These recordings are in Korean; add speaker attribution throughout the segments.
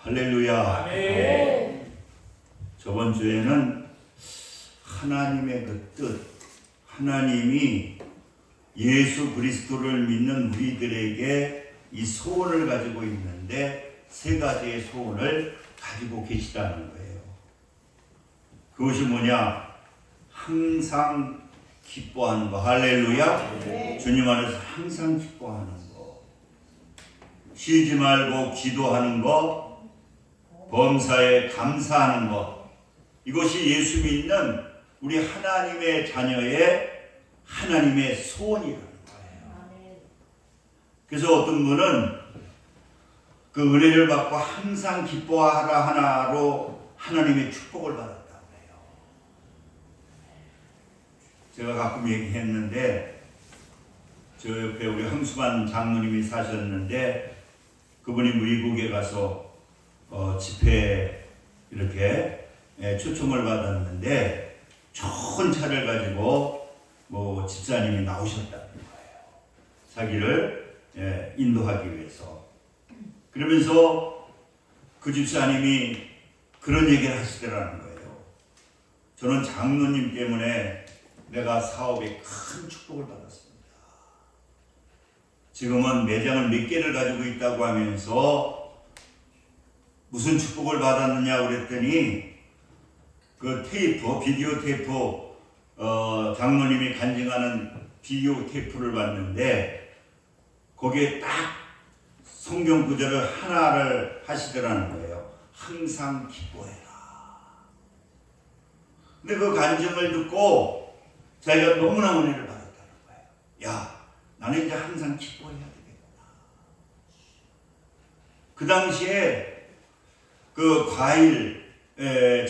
Speaker 1: 할렐루야.
Speaker 2: 아멘.
Speaker 1: 저번 주에는 하나님의 그 뜻, 하나님이 예수 그리스도를 믿는 우리들에게 이 소원을 가지고 있는데 세 가지의 소원을 가지고 계시다는 거예요. 그것이 뭐냐? 항상 기뻐하는 거. 할렐루야. 주님 안에서 항상 기뻐하는 거. 쉬지 말고 기도하는 거. 범사에 감사하는 것. 이것이 예수 믿는 우리 하나님의 자녀의 하나님의 소원이라는 거예요. 그래서 어떤 분은 그 은혜를 받고 항상 기뻐하라 하나로 하나님의 축복을 받았다고 해요. 제가 가끔 얘기했는데 저 옆에 우리 황수만 장로님이 사셨는데 그분이 미국에 가서 집회 이렇게 초청을 받았는데 좋은 차를 가지고 집사님이 나오셨다는 거예요. 자기를 인도하기 위해서. 그러면서 그 집사님이 그런 얘기를 하시더라는 거예요. 저는 장로님 때문에 내가 사업에 큰 축복을 받았습니다. 지금은 매장을 몇 개를 가지고 있다고 하면서 무슨 축복을 받았느냐 그랬더니 그 테이프, 비디오 테이프, 장로님이 간증하는 비디오 테이프를 봤는데 거기에 딱 성경 구절을 하나를 하시더라는 거예요. 항상 기뻐해라. 근데 그 간증을 듣고 자기가 너무나 은혜를 받았다는 거예요. 야, 나는 이제 항상 기뻐해야 되겠구나. 그 당시에 그 과일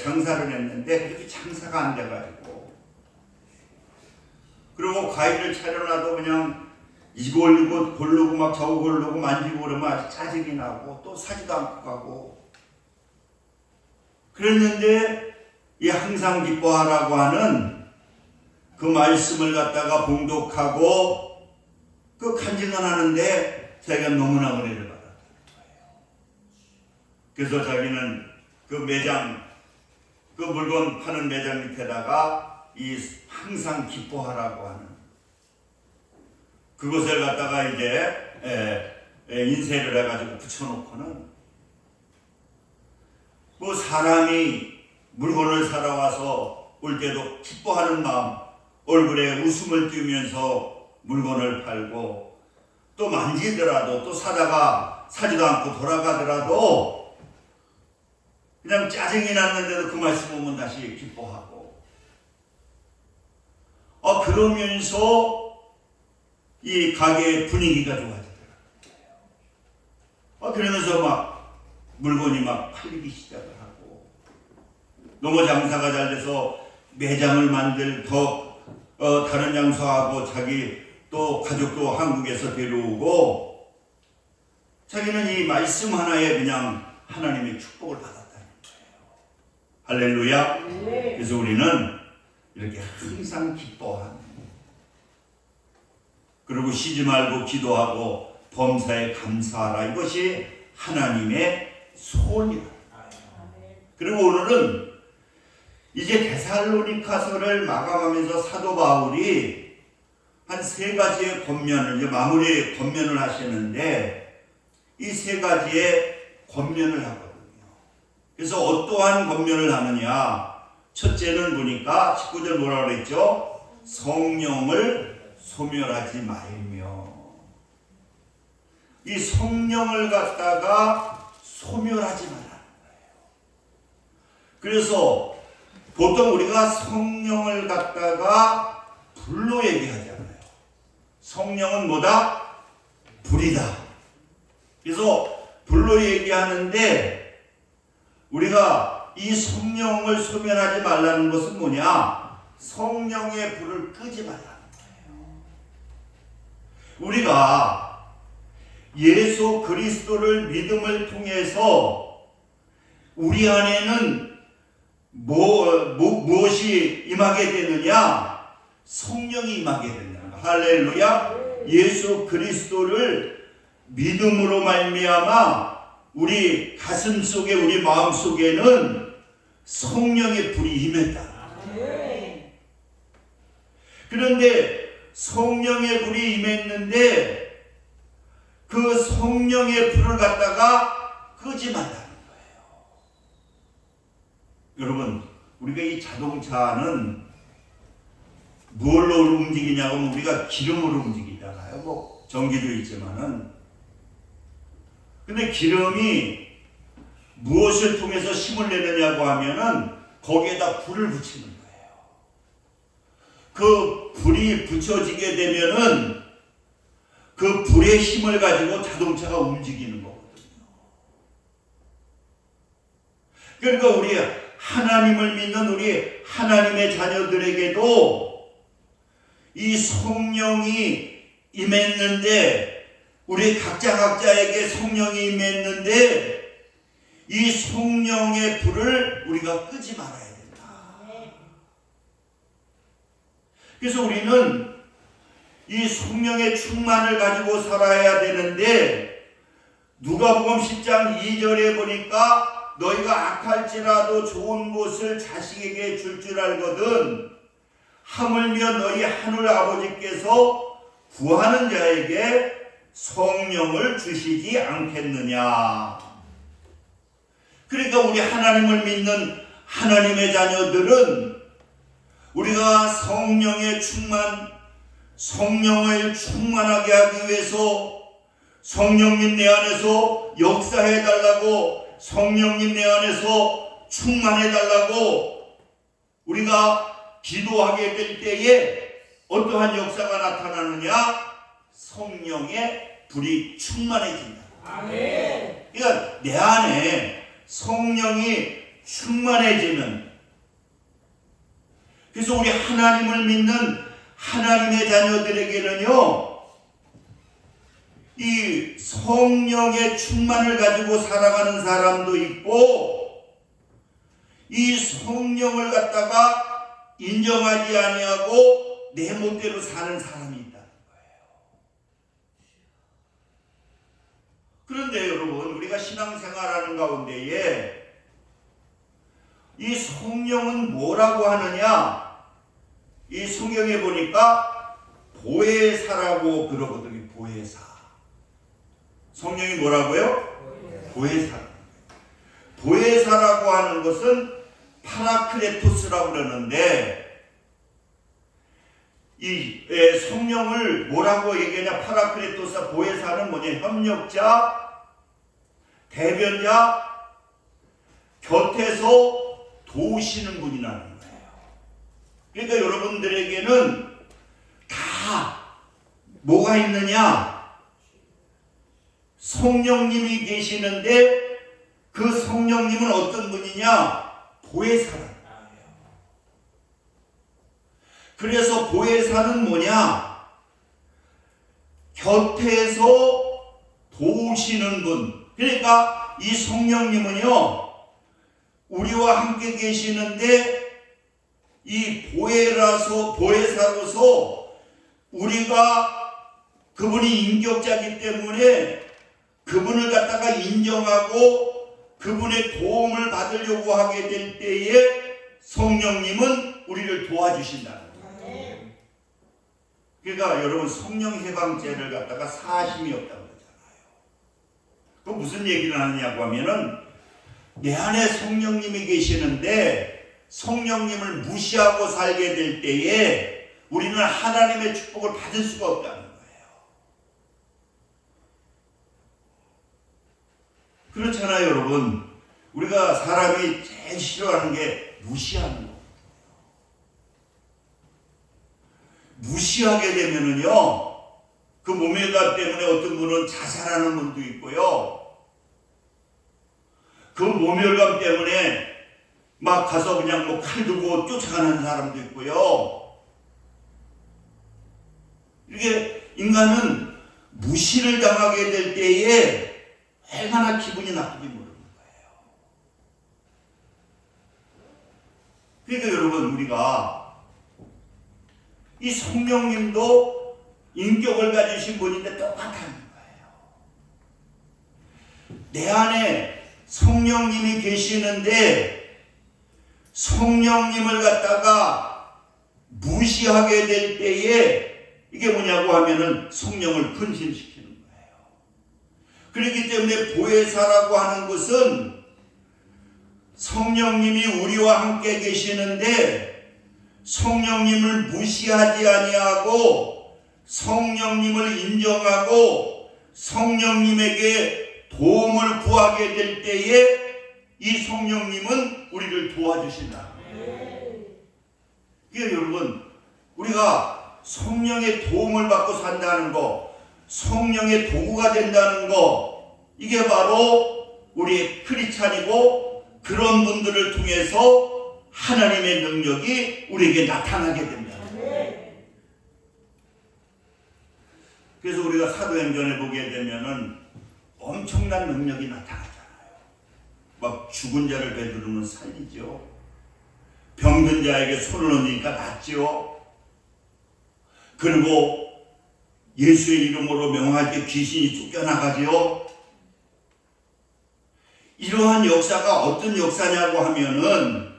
Speaker 1: 장사를 했는데 그렇게 장사가 안 돼가지고 그리고 과일을 차려놔도 그냥 이거 올리고 고르고 막 저거 고르고 만지고 그러면 아주 짜증이 나고 또 사지도 않고 가고 그랬는데 이 항상 기뻐하라고 하는 그 말씀을 갖다가 봉독하고 그 간증을 하는데 자기가 너무나 은혜를 받았다는 거예요. 그래서 자기는 그 매장, 그 물건 파는 매장 밑에다가 이 항상 기뻐하라고 하는 그것을 갖다가 이제 인쇄를 해가지고 붙여놓고는 뭐 사람이 물건을 사러 와서 올 때도 기뻐하는 마음, 얼굴에 웃음을 띄우면서 물건을 팔고 또 만지더라도 또 사다가 사지도 않고 돌아가더라도 그냥 짜증이 났는데도 그 말씀 보면 다시 기뻐하고 그러면서 이 가게의 분위기가 좋아지더라고요. 그러면서 막 물건이 막 팔리기 시작을 하고 너무 장사가 잘 돼서 매장을 만들 더 다른 장소하고 자기 또 가족도 한국에서 데려오고 자기는 이 말씀 하나에 그냥 하나님의 축복을 받았다는 거예요. 할렐루야.
Speaker 2: 네.
Speaker 1: 그래서 우리는 이렇게 항상 기뻐하는 그리고 쉬지 말고 기도하고 범사에 감사하라. 이것이 하나님의 소원이다. 그리고 오늘은 이제 데살로니가서를 마감하면서 사도 바울이 한 세 가지의 권면을 이제 마무리 권면을 하시는데 이 세 가지의 권면을 하거든요. 그래서 어떠한 권면을 하느냐? 첫째는 보니까 19절 뭐라고 그랬죠? 성령을 소멸하지 말며. 이 성령을 갖다가 소멸하지 말라는 거예요. 그래서 보통 우리가 성령을 갖다가 불로 얘기하잖아요. 성령은 뭐다? 불이다. 그래서 불로 얘기하는데 우리가 이 성령을 소멸하지 말라는 것은 뭐냐? 성령의 불을 끄지 말라는 거예요. 우리가 예수 그리스도를 믿음을 통해서 우리 안에는 무엇이 임하게 되느냐? 성령이 임하게 된다는 거예요. 할렐루야. 예수 그리스도를 믿음으로 말미암아 우리 가슴 속에, 우리 마음 속에는 성령의 불이 임했다. 그런데 성령의 불이 임했는데 그 성령의 불을 갖다가 끄지 말라는 거예요. 여러분, 우리가 이 자동차는 무엇로 움직이냐고 하면 우리가 기름으로 움직이잖아요. 뭐 전기도 있지만은. 근데 기름이 무엇을 통해서 힘을 내느냐고 하면은 거기에다 불을 붙이는 거예요. 그 불이 붙여지게 되면은 그 불의 힘을 가지고 자동차가 움직이는 거거든요. 그러니까 우리 하나님을 믿는 우리 하나님의 자녀들에게도 이 성령이 임했는데, 우리 각자에게 성령이 임했는데 이 성령의 불을 우리가 끄지 말아야 된다. 그래서 우리는 이 성령의 충만을 가지고 살아야 되는데, 누가복음 10장 2절에 보니까 너희가 악할지라도 좋은 것을 자식에게 줄 줄 알거든 하물며 너희 하늘 아버지께서 구하는 자에게 성령을 주시지 않겠느냐. 그러니까 우리 하나님을 믿는 하나님의 자녀들은 우리가 성령의 충만, 성령을 충만하게 하기 위해서 성령님 내 안에서 역사해 달라고, 성령님 내 안에서 충만해 달라고 우리가 기도하게 될 때에 어떠한 역사가 나타나느냐? 성령의 불이 충만해진다. 아멘. 그러니까 내 안에 성령이 충만해지는, 그래서 우리 하나님을 믿는 하나님의 자녀들에게는요, 이 성령의 충만을 가지고 살아가는 사람도 있고, 이 성령을 갖다가 인정하지 아니하고 내 멋대로 사는 사람이 있다는 거예요. 그런데 여러분, 우리가 신앙생활하는 가운데에 이 성령은 뭐라고 하느냐? 이 성경에 보니까 보혜사라고 그러거든요. 보혜사. 성령이 뭐라고요? 보혜사. 보혜사라고 하는 것은 파라크레토스라고 그러는데, 이 성령을 뭐라고 얘기하냐? 파라크레토스, 보혜사는 뭐냐? 협력자, 대변자, 곁에서 도우시는 분이라는 거예요. 그러니까 여러분들에게는 다 뭐가 있느냐? 성령님이 계시는데 그 성령님은 어떤 분이냐? 보혜사라는 거예요. 그래서 보혜사는 뭐냐? 곁에서 도우시는 분. 그러니까 이 성령님은요, 우리와 함께 계시는데 이 보혜사로서 우리가 그분이 인격자이기 때문에 그분을 갖다가 인정하고 그분의 도움을 받으려고 하게 될 때에 성령님은 우리를 도와주신다는 거예요. 그러니까 여러분, 성령 해방죄를 갖다가 사심이 없다고 그러잖아요. 그 무슨 얘기를 하느냐고 하면은, 내 안에 성령님이 계시는데 성령님을 무시하고 살게 될 때에 우리는 하나님의 축복을 받을 수가 없다는 거예요. 그렇잖아요, 여러분. 우리가 사람이 제일 싫어하는 게 무시하는 거예요. 무시하게 되면은요, 그 모멸감 때문에 어떤 분은 자살하는 분도 있고요, 그 모멸감 때문에 막 가서 그냥 뭐 칼 들고 쫓아가는 사람도 있고요. 이게 인간은 무시를 당하게 될 때에 얼마나 기분이 나쁜지 모르는 거예요. 그러니까 여러분, 우리가 이 성령님도 인격을 가지신 분인데 똑같다는 거예요. 내 안에 성령님이 계시는데 성령님을 갖다가 무시하게 될 때에 이게 뭐냐고 하면은 성령을 근심시키는 거예요. 그렇기 때문에 보혜사라고 하는 것은 성령님이 우리와 함께 계시는데 성령님을 무시하지 아니하고 성령님을 인정하고 성령님에게 도움을 구하게 될 때에 이 성령님은 우리를 도와주신다. 그러니까 여러분, 우리가 성령의 도움을 받고 산다는 거, 성령의 도구가 된다는 거, 이게 바로 우리의 크리스찬이고 그런 분들을 통해서 하나님의 능력이 우리에게 나타나게 됩니다. 그래서 우리가 사도행전에 보게 되면은 엄청난 능력이 나타나잖아요. 막 죽은 자를 베드로는 살리죠. 병든 자에게 손을 얹으니까 낫죠. 그리고 예수의 이름으로 명할 때 귀신이 쫓겨나가지요. 이러한 역사가 어떤 역사냐고 하면은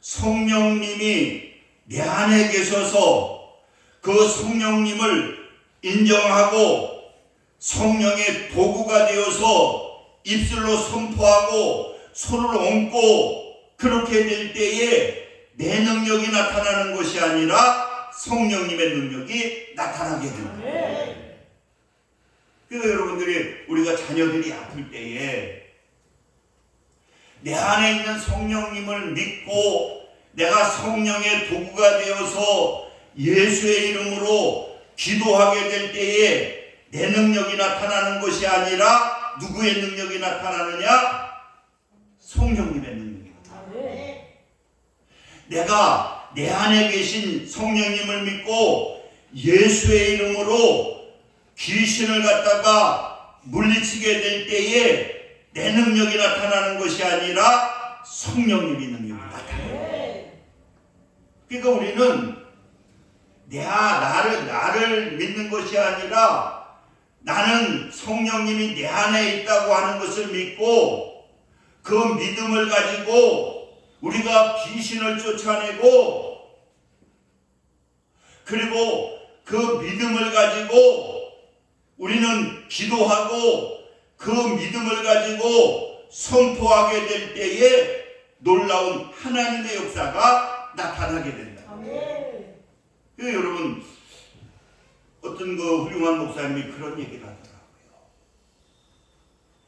Speaker 1: 성령님이 내 안에 계셔서 그 성령님을 인정하고 성령의 도구가 되어서 입술로 선포하고 손을 얹고 그렇게 될 때에 내 능력이 나타나는 것이 아니라 성령님의 능력이 나타나게 됩니다. 그래서 여러분들이 우리가 자녀들이 아플 때에 내 안에 있는 성령님을 믿고 내가 성령의 도구가 되어서 예수의 이름으로 기도하게 될 때에 내 능력이 나타나는 것이 아니라 누구의 능력이 나타나느냐? 성령님의 능력이 나타나요. 내가 내 안에 계신 성령님을 믿고 예수의 이름으로 귀신을 갖다가 물리치게 될 때에 내 능력이 나타나는 것이 아니라 성령님의 능력이 나타나요. 그러니까 우리는 나를 믿는 것이 아니라 나는 성령님이 내 안에 있다고 하는 것을 믿고 그 믿음을 가지고 우리가 귀신을 쫓아내고 그리고 그 믿음을 가지고 우리는 기도하고 그 믿음을 가지고 선포하게 될 때에 놀라운 하나님의 역사가 나타나게 된다. 여러분, 어떤 그 훌륭한 목사님이 그런 얘기를 하더라고요.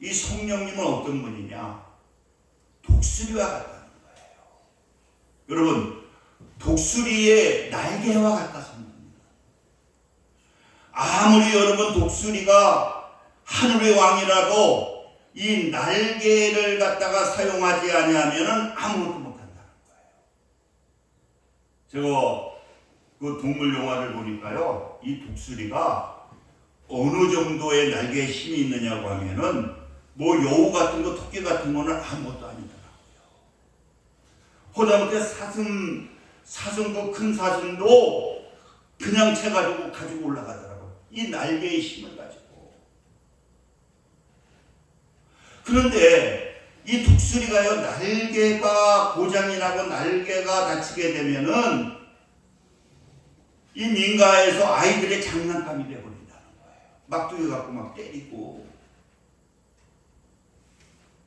Speaker 1: 이 성령님은 어떤 분이냐? 독수리와 같다는 거예요. 여러분, 독수리의 날개와 같다는 겁니다. 아무리 여러분 독수리가 하늘의 왕이라도 이 날개를 갖다가 사용하지 아니하면 아무것도 못한다는 거예요. 제가 그 동물 영화를 보니까요, 이 독수리가 어느 정도의 날개에 힘이 있느냐고 하면은 뭐 여우 같은 거, 토끼 같은 거는 아무것도 아니더라고요. 하다못해 사슴 그 큰 사슴도 그냥 채가지고 가지고 올라가더라고요. 이 날개의 힘을 가지고. 그런데 이 독수리가요, 날개가 고장이 나고 날개가 다치게 되면은 이 민가에서 아이들의 장난감이 되어버린다는 거예요. 막두개 갖고 막 때리고.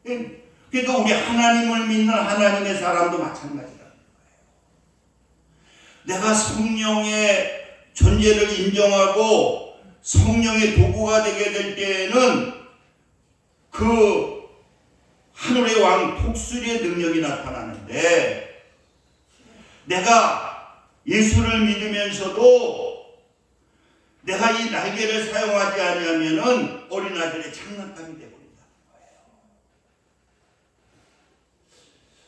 Speaker 1: 그러니까 우리 하나님을 믿는 하나님의 사람도 마찬가지라는 거예요. 내가 성령의 존재를 인정하고 성령의 도구가 되게 될 때에는 그 하늘의 왕 독수리의 능력이 나타나는데 내가 예수를 믿으면서도 내가 이 날개를 사용하지 아니하면은 어린아이들의 장난감이 되어버린다는 거예요.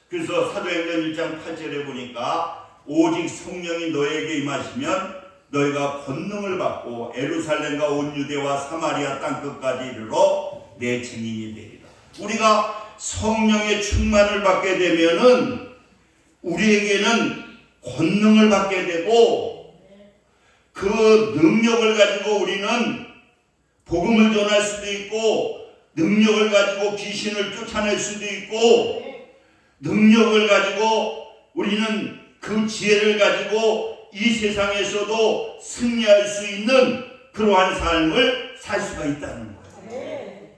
Speaker 1: 그래서 사도행전 1장 8절에 보니까 오직 성령이 너에게 임하시면 너희가 권능을 받고 예루살렘과 온 유대와 사마리아 땅끝까지 이르러 내 증인이 되리라. 우리가 성령의 충만을 받게 되면은 우리에게는 권능을 받게 되고 그 능력을 가지고 우리는 복음을 전할 수도 있고 능력을 가지고 귀신을 쫓아낼 수도 있고, 능력을 가지고 우리는 그 지혜를 가지고 이 세상에서도 승리할 수 있는 그러한 삶을 살 수가 있다는 거예요.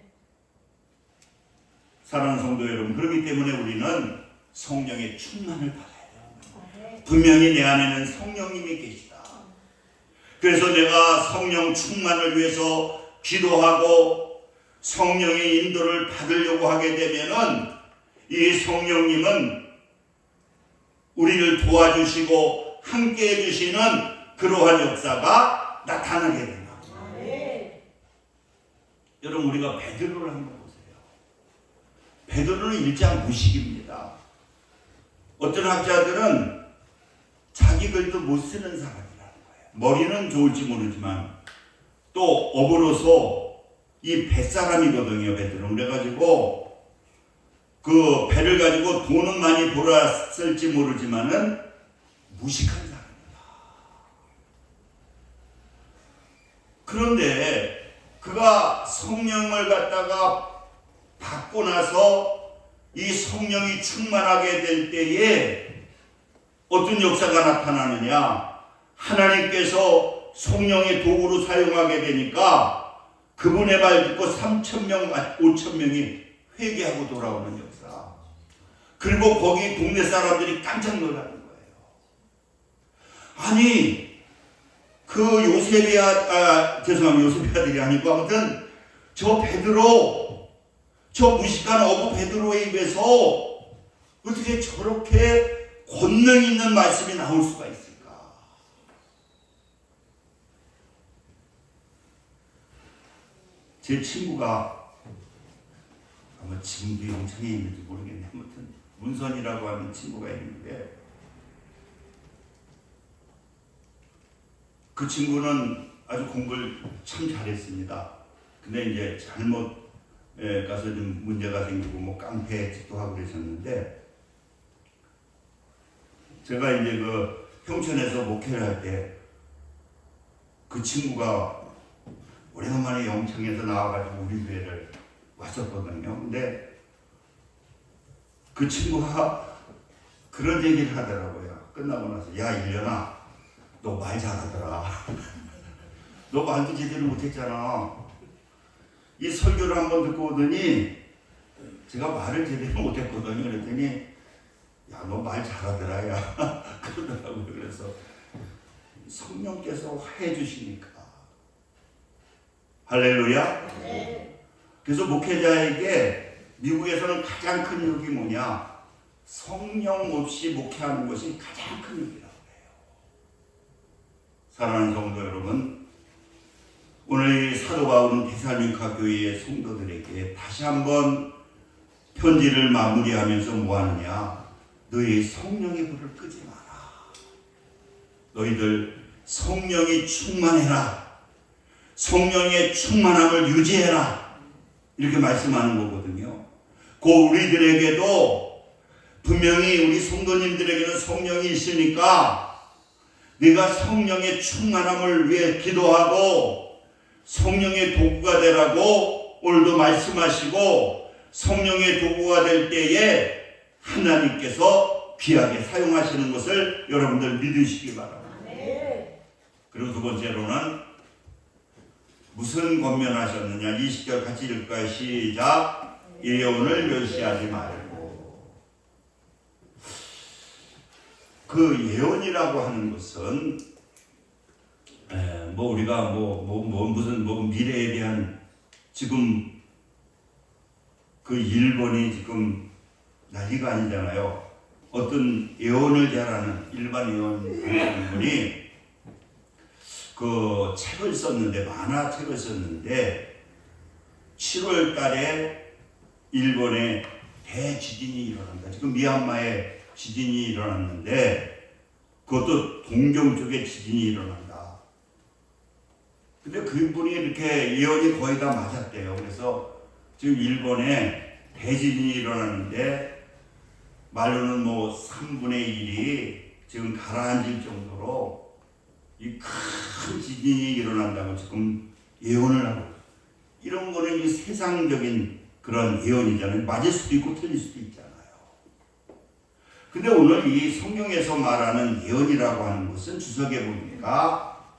Speaker 1: 사랑하는 성도 여러분, 그렇기 때문에 우리는 성령의 충만을 받아야 돼요. 분명히 내 안에는 성령님이 계시다. 그래서 내가 성령 충만을 위해서 기도하고 성령의 인도를 받으려고 하게 되면은 이 성령님은 우리를 도와주시고 함께 해주시는 그러한 역사가 나타나게 된다. 여러분, 우리가 베드로를 한번 보세요. 베드로는 일장 무식입니다. 어떤 학자들은 자기 글도 못 쓰는 사람이라는 거예요. 머리는 좋을지 모르지만 또 업으로서 이 뱃사람이거든요. 베드로는. 그래가지고 그 배를 가지고 돈은 많이 벌었을지 모르지만은 무식한 사람이다. 그런데 그가 성령을 갖다가 받고 나서 이 성령이 충만하게 될 때에 어떤 역사가 나타나느냐? 하나님께서 성령의 도구로 사용하게 되니까 그분의 말 듣고 3,000명, 5,000명이 회개하고 돌아오는 역사. 그리고 거기 동네 사람들이 깜짝 놀라는 거예요. 아니, 그 요셉의 요셉의 아들이 아니고 아무튼 저 베드로, 저 무식한 어부 베드로의 입에서 어떻게 저렇게 권능 있는 말씀이 나올 수가 있을까? 제 친구가 아마 지금도 영창에 있는지 모르겠네. 아무튼 문선이라고 하는 친구가 있는데 그 친구는 아주 공부를 참 잘했습니다. 근데 이제 잘못 가서 좀 문제가 생기고 뭐 깡패 짓도 하고 그러셨는데 제가 이제 그 평촌에서 목회를 할 때 그 친구가 오래간만에 영창에서 나와가지고 우리 교회를 왔었거든요. 근데 그 친구가 그런 얘기를 하더라고요. 끝나고 나서, 야 일련아, 너 말 잘하더라. 너 말도 제대로 못했잖아. 이 설교를 한번 듣고 오더니 제가 말을 제대로 못했거든요. 그랬더니 야 너 말 잘하더라 야 그러더라고요. 그래서 성령께서 해주시니까 할렐루야. 네. 그래서 목회자에게 미국에서는 가장 큰 욕이 뭐냐? 성령 없이 목회하는 것이 가장 큰 욕이라고 해요. 사랑하는 성도 여러분, 오늘 사도 바울은 데살로니가 교회의 성도들에게 다시 한번 편지를 마무리하면서 뭐 하느냐? 너희 성령의 불을 끄지 마라. 너희들 성령이 충만해라. 성령의 충만함을 유지해라. 이렇게 말씀하는 거거든요. 우리들에게도 분명히 우리 성도님들에게는 성령이 있으니까 네가 성령의 충만함을 위해 기도하고 성령의 도구가 되라고 오늘도 말씀하시고 성령의 도구가 될 때에 하나님께서 귀하게 사용하시는 것을 여러분들 믿으시기 바랍니다. 그리고 두 번째로는 무슨 권면하셨느냐? 20절 같이 읽을까요? 시작. 예언을 멸시하지 말고. 그 예언이라고 하는 것은 뭐 우리가 무슨 미래에 대한 지금 그 일본이 지금 난리가 아니잖아요. 어떤 예언을 잘하는 일반 예언하는 분이 그 책을 썼는데, 만화책을 썼는데 7월 달에 일본에 대지진이 일어난다. 지금 미얀마에 지진이 일어났는데 그것도 동경 쪽에 지진이 일어난다. 근데 그분이 이렇게 예언이 거의 다 맞았대요. 그래서 지금 일본에 대지진이 일어나는데 말로는 뭐 3분의 1이 지금 가라앉을 정도로 이 큰 지진이 일어난다고 지금 예언을 하고, 이런 거는 이 세상적인 그런 예언이잖아요. 맞을 수도 있고 틀릴 수도 있잖아요. 근데 오늘 이 성경에서 말하는 예언이라고 하는 것은 주석에 보니까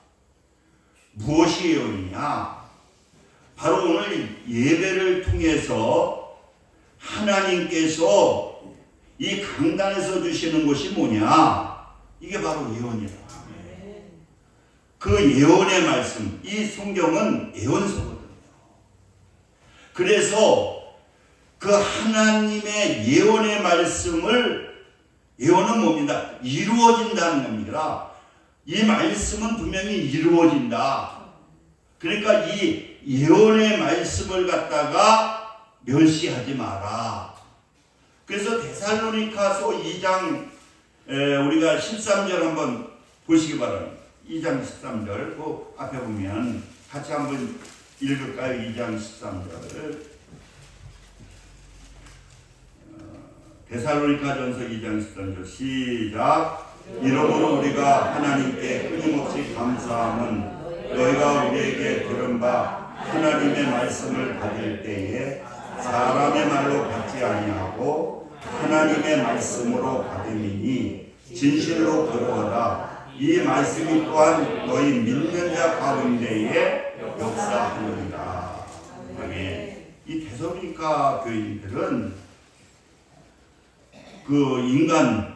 Speaker 1: 무엇이 예언이냐? 바로 오늘 예배를 통해서 하나님께서 이 강단에서 주시는 것이 뭐냐? 이게 바로 예언이라. 그 예언의 말씀, 이 성경은 예언서거든요. 그래서 그 하나님의 예언의 말씀을, 예언은 뭡니다? 이루어진다는 겁니다. 이 말씀은 분명히 이루어진다. 그러니까 이 예언의 말씀을 갖다가 멸시하지 마라. 그래서 데살로니가서 2장 우리가 13절 한번 보시기 바랍니다. 2장 13절 그 앞에 보면 같이 한번 읽을까요? 2장 13절 데살로니가전서 2장 13절 시작. 이러므로 우리가 하나님께 끊임없이 감사함은 너희가 우리에게 들은 바 하나님의 말씀을 받을 때에 사람의 말로 받지 아니하고 하나님의 말씀으로 받음이니 진실로 그러하다. 이 말씀이 또한 너희 믿는 자 가운데에 역사하느니라. 이 데살로니가 교인들은 그 인간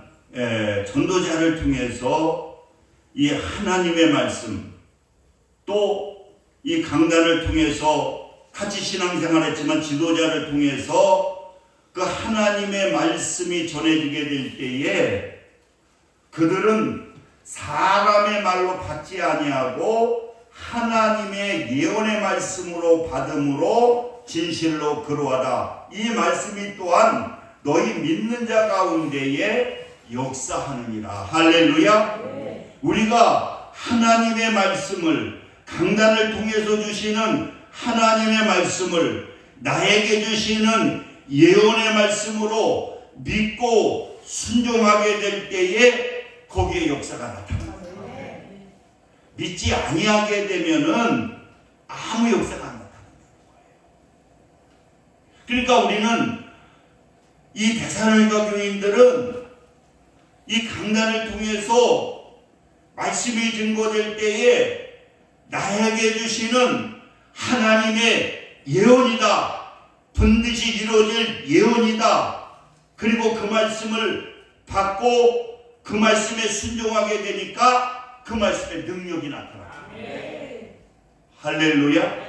Speaker 1: 전도자를 통해서 이 하나님의 말씀, 또 이 강단을 통해서 같이 신앙생활했지만 지도자를 통해서 그 하나님의 말씀이 전해지게 될 때에 그들은 사람의 말로 받지 아니하고 하나님의 예언의 말씀으로 받음으로 진실로 그러하다. 이 말씀이 또한 너희 믿는 자 가운데에 역사하느니라. 할렐루야. 우리가 하나님의 말씀을, 강단을 통해서 주시는 하나님의 말씀을 나에게 주시는 예언의 말씀으로 믿고 순종하게 될 때에 거기에 역사가 나타납니다. 믿지 아니하게 되면은 아무 역사가 안 나타나는 거예요. 그러니까 우리는 이 데살로니가 교인들은 이 강단을 통해서 말씀이 증거될 때에 나에게 주시는 하나님의 예언이다. 반드시 이루어질 예언이다. 그리고 그 말씀을 받고 그 말씀에 순종하게 되니까 그 말씀의 능력이 나타납니다. 할렐루야.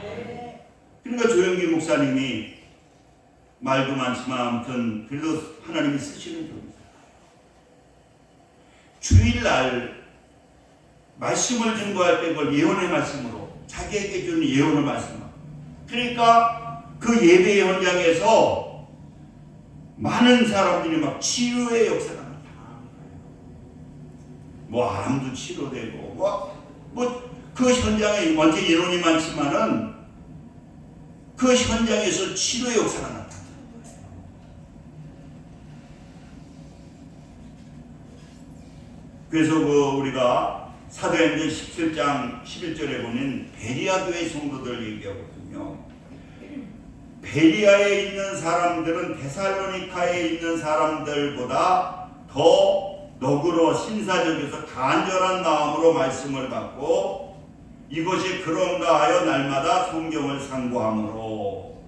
Speaker 1: 그러니까 조영기 목사님이 말도 많지만 아무튼 그래도 하나님이 쓰시는 분이잖아요. 주일날 말씀을 증거할 때 그걸 예언의 말씀으로 자기에게 주는 예언의 말씀. 그러니까 그 예배 현장에서 많은 사람들이 막 치유의 역사가 나타나는 거예요. 뭐 암도 치료되고 뭐 그 현장에 완전 예언이 많지만은 그 현장에서 치료의 역사가 나타나는 거예요. 그래서 우리가 사도행전 17장 11절에 보면 베리아 교회 성도들 얘기하거든요. 베리아에 있는 사람들은 데살로니카에 있는 사람들보다 더 너그러 신사적에서 간절한 마음으로 말씀을 받고 이것이 그런가 하여 날마다 성경을 상고함으로.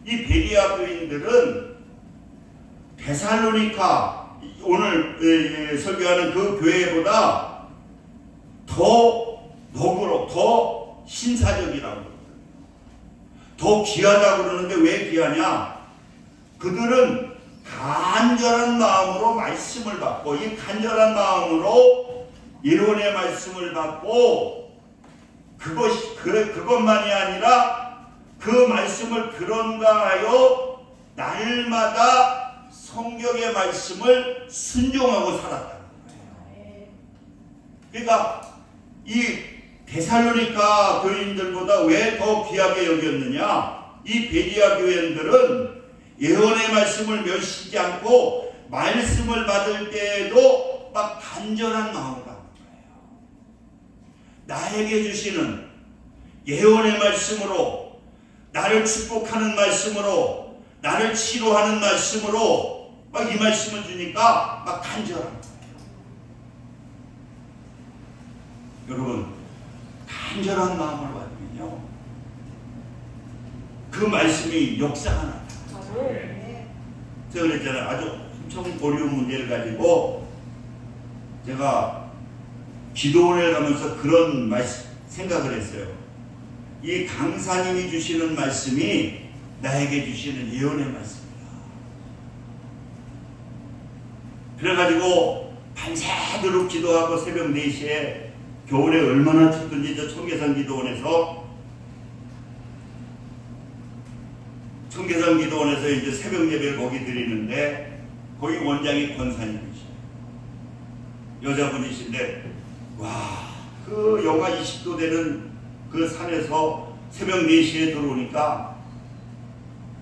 Speaker 1: 이 베리아 교인들은 데살로니카 오늘 설교하는 그 교회보다 더 너그러, 더 신사적이라고 그러거든요. 더 귀하다고 그러는데 왜 귀하냐? 그들은 간절한 마음으로 말씀을 받고 이 간절한 마음으로 예언의 말씀을 받고 그것만이 아니라 그 말씀을 그런가 하여 날마다 성경의 말씀을 순종하고 살았다는 거예요. 그러니까 이 데살로니가 교인들보다 왜 더 귀하게 여겼느냐? 이 베리아 교인들은 예언의 말씀을 멸시지 않고 말씀을 받을 때에도 막 간절한 마음으로 하는 거예요. 나에게 주시는 예언의 말씀으로 나를 축복하는 말씀으로, 나를 치료하는 말씀으로 막 이 말씀을 주니까 막 간절한 거예요. 여러분, 간절한 마음을 가지면요, 그 말씀이 역사가 나타나요. 제가 그랬잖아요. 아주 엄청 어려운 문제를 가지고 제가 기도원에 가면서 그런 생각을 했어요. 이 강사님이 주시는 말씀이 나에게 주시는 예언의 말씀이다. 그래가지고 밤새도록 기도하고 새벽 4시에 겨울에 얼마나 춥든지 저 청계산 기도원에서 이제 새벽 예배를 거기 드리는데 거기 원장이 권사님이시죠. 여자분이신데 와, 그 영하 20도 되는 그 산에서 새벽 4시에 들어오니까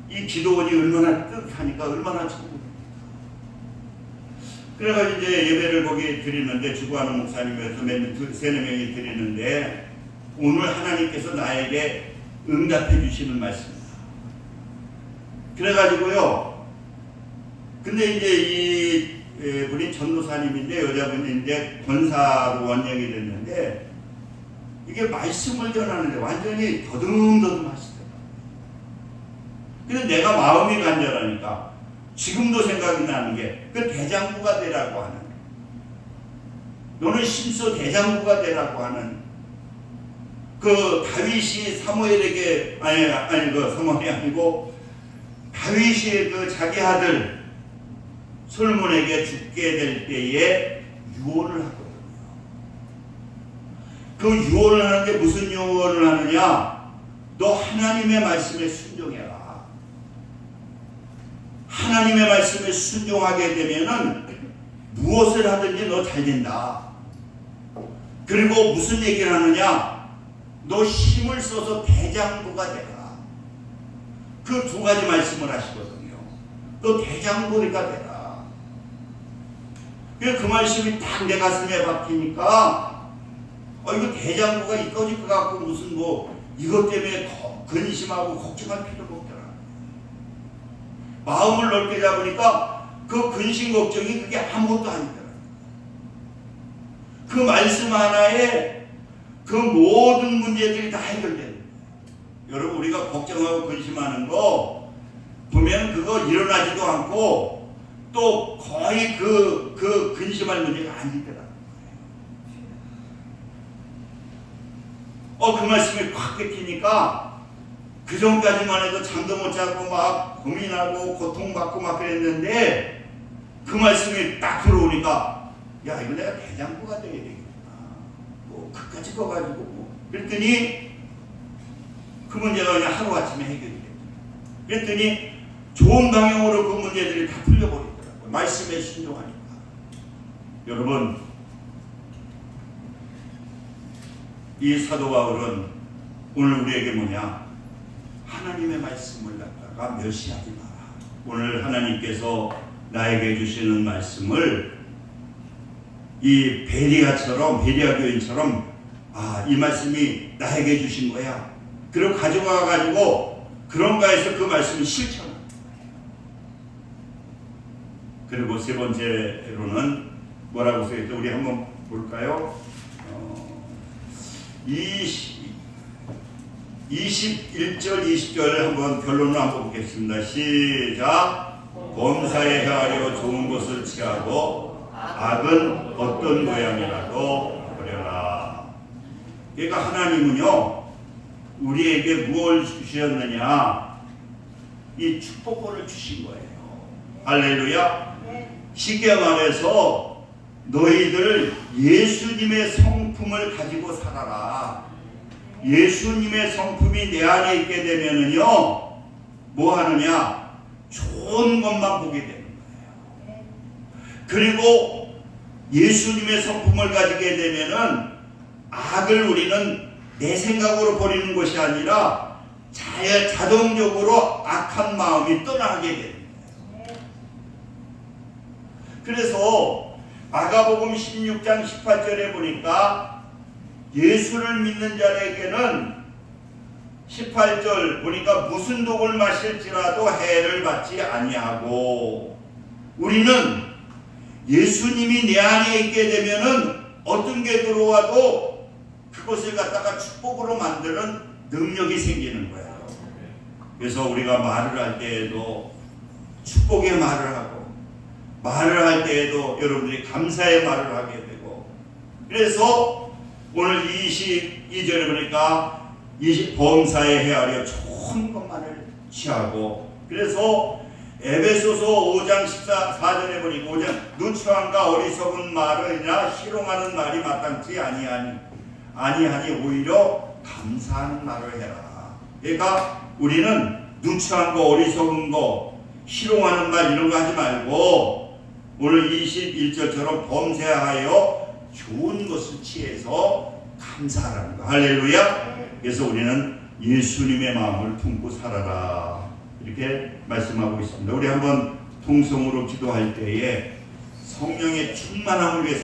Speaker 1: 이 기도원이 얼마나 뜨뜻하니까 얼마나 좋고. 그래가지고 이제 예배를 거기 드리는데 주구하는 목사님에서 3-4명이 드리는데 오늘 하나님께서 나에게 응답해 주시는 말씀입니다. 그래가지고요. 근데 이제 이 분이 전도사님인데 여자분이 이제 권사로 원장이 됐는데 이게 말씀을 전하는데 완전히 더듬더듬 하시더라고요. 근데 내가 마음이 간절하니까 지금도 생각이 나는 게 그 대장부가 되라고 하는, 너는 심소 대장부가 되라고 하는 그 다윗이 사무엘에게 그 사무엘이 아니고 다윗이 그 자기 아들 솔몬에게 죽게 될 때에 유언을 하거든요. 그 유언을 하는데 무슨 유언을 하느냐? 너 하나님의 말씀에 순종해라. 하나님의 말씀에 순종하게 되면은 무엇을 하든지 너 잘 된다. 그리고 무슨 얘기를 하느냐? 너 힘을 써서 대장부가 되라. 그 2가지 말씀을 하시거든요. 너 대장부가 되라. 그 말씀이 딱 내 가슴에 박히니까 이거 대장부가 이거질 것 같고 무슨 이것 때문에 근심하고 걱정할 필요가 없더라. 마음을 넓게 잡으니까 그 근심 걱정이 그게 아무것도 아니더라. 그 말씀 하나에 그 모든 문제들이 다 해결되는 거예요. 여러분, 우리가 걱정하고 근심하는 거 보면 그거 일어나지도 않고 또 거의 그 근심할 문제가 아니더라. 그 말씀이 확 뺏기니까 그 전까지만 해도 잠도 못 자고 막 고민하고 고통받고 막 그랬는데 그 말씀이 딱 들어오니까 야, 이거 내가 대장부가 되어야 되겠구나. 그까지 꺼가지고 그랬더니 그 문제가 그냥 하루아침에 해결이 됐죠. 그랬더니 좋은 방향으로 그 문제들이 다 풀려버리더라고요. 말씀에 순종하니까. 여러분, 이 사도 바울은 오늘 우리에게 뭐냐? 하나님의 말씀을 갖다가 멸시하지 마라. 오늘 하나님께서 나에게 주시는 말씀을 이 베리아 교인처럼 이 말씀이 나에게 주신 거야. 그리고 가져가 가지고 그런가에서 그 말씀을 실천하는 거예요. 그리고 3번째로는 뭐라고 써있죠? 우리 한번 볼까요? 21절 20절을 한번 결론을 한번 보겠습니다. 시작. 범사에 행하려 좋은 것을 취하고 악은 어떤 모양이라도 버려라. 그러니까 하나님은요, 우리에게 무엇을 주셨느냐? 이 축복권을 주신 거예요. 할렐루야. 쉽게 말해서 너희들 예수님의 성품을 가지고 살아라. 예수님의 성품이 내 안에 있게 되면은요, 뭐 하느냐? 좋은 것만 보게 되는 거예요. 그리고 예수님의 성품을 가지게 되면은 악을 우리는 내 생각으로 버리는 것이 아니라 자동적으로 악한 마음이 떠나게 되는 거예요. 그래서 마가복음 16장 18절에 보니까 예수를 믿는 자에게는 18절 보니까 무슨 독을 마실지라도 해를 받지 아니하고, 우리는 예수님이 내 안에 있게 되면은 어떤 게 들어와도 그것을 갖다가 축복으로 만드는 능력이 생기는 거예요. 그래서 우리가 말을 할 때에도 축복의 말을 하고, 말을 할 때에도 여러분들이 감사의 말을 하게 되고, 그래서 오늘 22절에 보니까 범사에 헤아려 좋은 것만을 취하고, 그래서 에베소서 5장 14절에 보니까 5장 누추함과 어리석은 말이나 희롱하는 말이 마땅치 아니하니 오히려 감사하는 말을 해라. 그러니까 우리는 누추한 거, 어리석은 거, 희롱하는 말 이런 거 하지 말고 오늘 21절처럼 범사하여 좋은 것을 취해서 감사하라는 거. 할렐루야. 그래서 우리는 예수님의 마음을 품고 살아라, 이렇게 말씀하고 있습니다. 우리 한번 통성으로 기도할 때에 성령의 충만함을 위해서